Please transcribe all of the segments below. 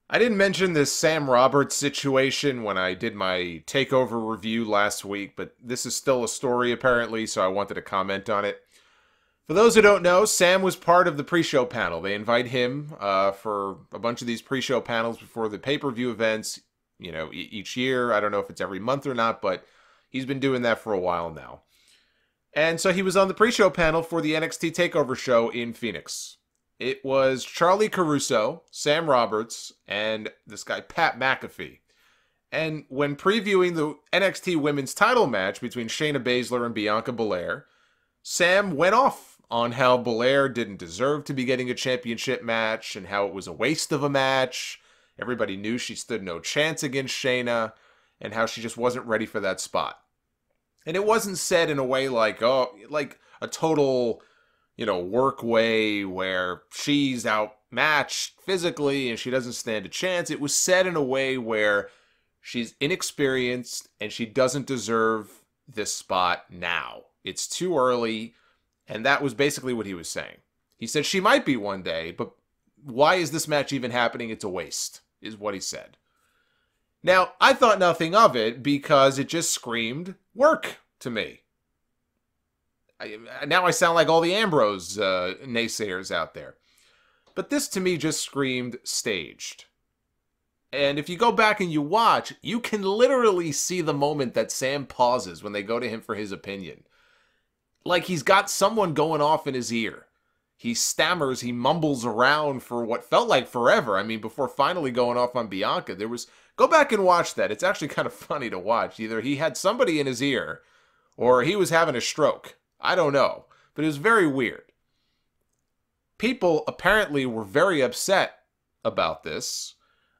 I didn't mention this Sam Roberts situation when I did my takeover review last week, but this is still a story apparently, so I wanted to comment on it. For those who don't know, Sam was part of the pre-show panel. They invite him for a bunch of these pre-show panels before the pay-per-view events, each year. I don't know if it's every month or not, but he's been doing that for a while now. And so he was on the pre-show panel for the NXT Takeover show in Phoenix. It was Charlie Caruso, Sam Roberts, and this guy Pat McAfee. And when previewing the NXT Women's title match between Shayna Baszler and Bianca Belair, Sam went off on how Belair didn't deserve to be getting a championship match and how it was a waste of a match. Everybody knew she stood no chance against Shayna and how she just wasn't ready for that spot. And it wasn't said in a way like a total work way where she's outmatched physically and she doesn't stand a chance. It was said in a way where she's inexperienced and she doesn't deserve this spot now. It's too early, and that was basically what he was saying. He said she might be one day, but why is this match even happening? It's a waste, is what he said. Now, I thought nothing of it because it just screamed work to me. Now I sound like all the Ambrose naysayers out there. But this to me just screamed staged. And if you go back and you watch, you can literally see the moment that Sam pauses when they go to him for his opinion. Like he's got someone going off in his ear. He stammers, he mumbles around for what felt like forever. I mean, before finally going off on Bianca, go back and watch that. It's actually kind of funny to watch. Either he had somebody in his ear or he was having a stroke. I don't know, but it was very weird. People apparently were very upset about this.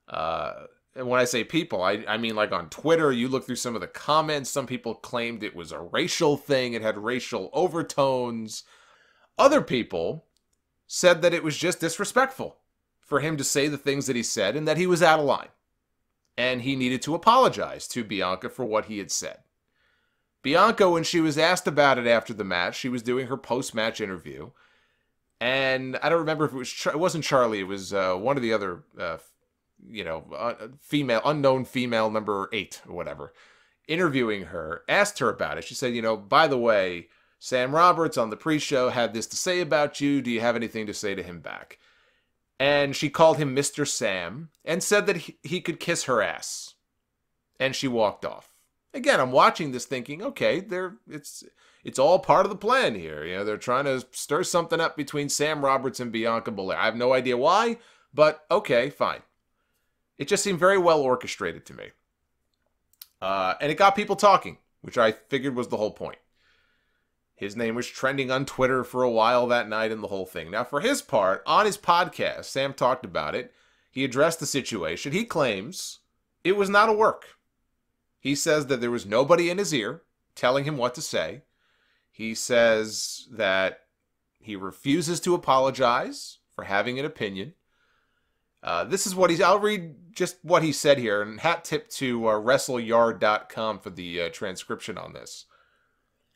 And when I say people, I mean like on Twitter, you look through some of the comments, some people claimed it was a racial thing, it had racial overtones. Other people said that it was just disrespectful for him to say the things that he said and that he was out of line. And he needed to apologize to Bianca for what he had said. Bianca, when she was asked about it after the match, she was doing her post-match interview. And I don't remember if it wasn't Charlie, it was one of the other, unknown female number 8 or whatever, interviewing her, asked her about it. She said, by the way, Sam Roberts on the pre-show had this to say about you. Do you have anything to say to him back? And she called him Mr. Sam and said that he could kiss her ass. And she walked off. Again, I'm watching this thinking, okay, it's all part of the plan here. They're trying to stir something up between Sam Roberts and Bianca Belair. I have no idea why, but okay, fine. It just seemed very well orchestrated to me. And it got people talking, which I figured was the whole point. His name was trending on Twitter for a while that night and the whole thing. Now, for his part, on his podcast, Sam talked about it. He addressed the situation. He claims it was not a work. He says that there was nobody in his ear telling him what to say. He says that he refuses to apologize for having an opinion. This is what I'll read just what he said here, and hat tip to WrestleYard.com for the transcription on this.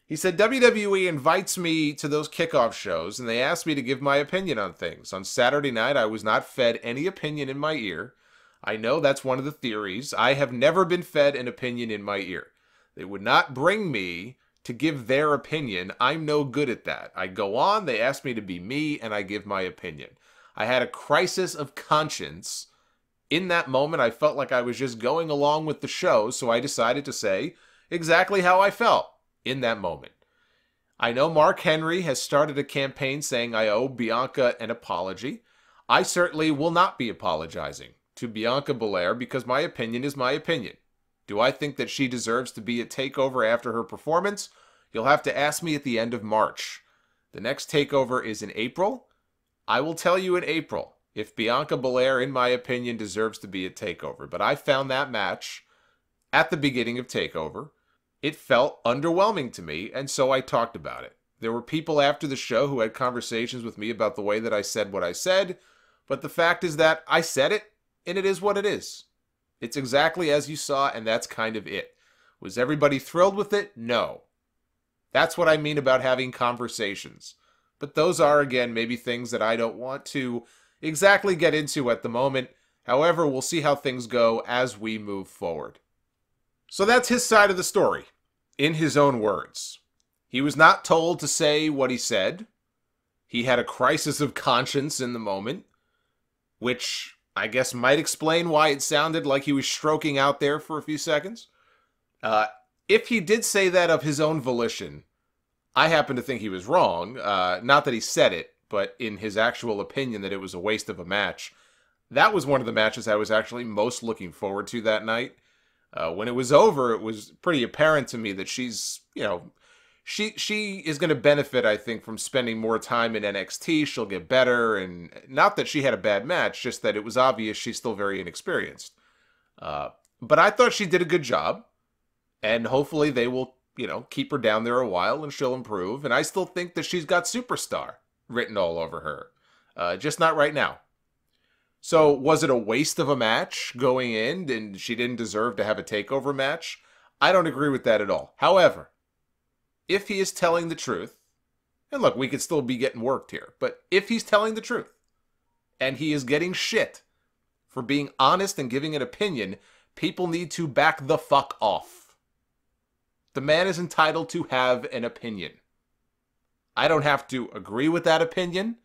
He said, WWE invites me to those kickoff shows, and they ask me to give my opinion on things. On Saturday night, I was not fed any opinion in my ear. I know that's one of the theories. I have never been fed an opinion in my ear. They would not bring me to give their opinion. I'm no good at that. I go on, they ask me to be me, and I give my opinion. I had a crisis of conscience. In that moment, I felt like I was just going along with the show, so I decided to say exactly how I felt in that moment. I know Mark Henry has started a campaign saying I owe Bianca an apology. I certainly will not be apologizing to Bianca Belair because my opinion is my opinion. Do I think that she deserves to be a takeover after her performance? You'll have to ask me at the end of March. The next takeover is in April. I will tell you in April if Bianca Belair, in my opinion, deserves to be a takeover. But I found that match at the beginning of takeover. It felt underwhelming to me, and so I talked about it. There were people after the show who had conversations with me about the way that I said what I said, but the fact is that I said it, and it is what it is. It's exactly as you saw, and that's kind of it. Was everybody thrilled with it? No. That's what I mean about having conversations. But those are, again, maybe things that I don't want to exactly get into at the moment. However, we'll see how things go as we move forward. So that's his side of the story, in his own words. He was not told to say what he said. He had a crisis of conscience in the moment, which I guess might explain why it sounded like he was stroking out there for a few seconds. If he did say that of his own volition, I happen to think he was wrong. Not that he said it, but in his actual opinion that it was a waste of a match. That was one of the matches I was actually most looking forward to that night. When it was over, it was pretty apparent to me that she's, she is going to benefit, I think, from spending more time in NXT. She'll get better, and not that she had a bad match, just that it was obvious she's still very inexperienced. But I thought she did a good job, and hopefully they will, keep her down there a while, and she'll improve. And I still think that she's got superstar written all over her, just not right now. So, was it a waste of a match going in, and she didn't deserve to have a takeover match? I don't agree with that at all. However, if he is telling the truth, and look, we could still be getting worked here, but if he's telling the truth, and he is getting shit for being honest and giving an opinion, people need to back the fuck off. The man is entitled to have an opinion. I don't have to agree with that opinion.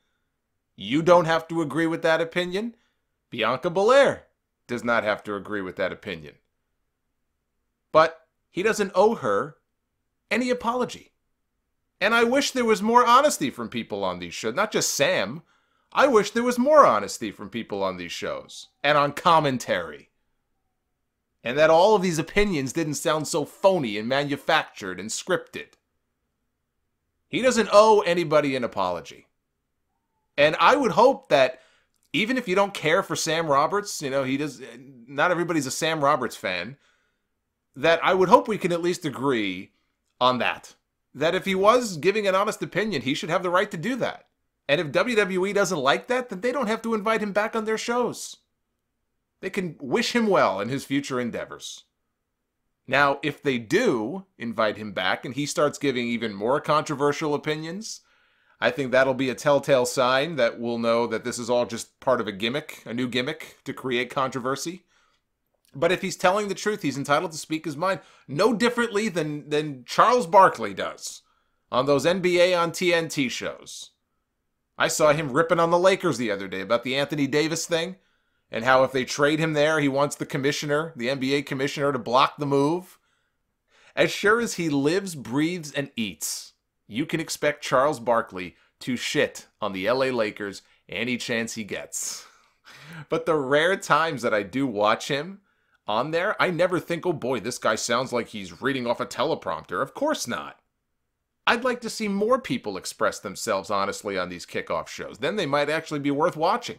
You don't have to agree with that opinion. Bianca Belair does not have to agree with that opinion. But he doesn't owe her any apology. And I wish there was more honesty from people on these shows. Not just Sam. I wish there was more honesty from people on these shows. And on commentary. And that all of these opinions didn't sound so phony and manufactured and scripted. He doesn't owe anybody an apology. And I would hope that even if you don't care for Sam Roberts, not everybody's a Sam Roberts fan, that I would hope we can at least agree on that. That if he was giving an honest opinion, he should have the right to do that. And if WWE doesn't like that, then they don't have to invite him back on their shows. They can wish him well in his future endeavors. Now, if they do invite him back and he starts giving even more controversial opinions, I think that'll be a telltale sign that we'll know that this is all just part of a gimmick, a new gimmick to create controversy. But if he's telling the truth, he's entitled to speak his mind no differently than Charles Barkley does on those NBA on TNT shows. I saw him ripping on the Lakers the other day about the Anthony Davis thing and how if they trade him there, he wants the commissioner, the NBA commissioner, to block the move. As sure as he lives, breathes, and eats, you can expect Charles Barkley to shit on the LA Lakers any chance he gets. But the rare times that I do watch him on there, I never think, oh boy, this guy sounds like he's reading off a teleprompter. Of course not. I'd like to see more people express themselves honestly on these kickoff shows. Then they might actually be worth watching.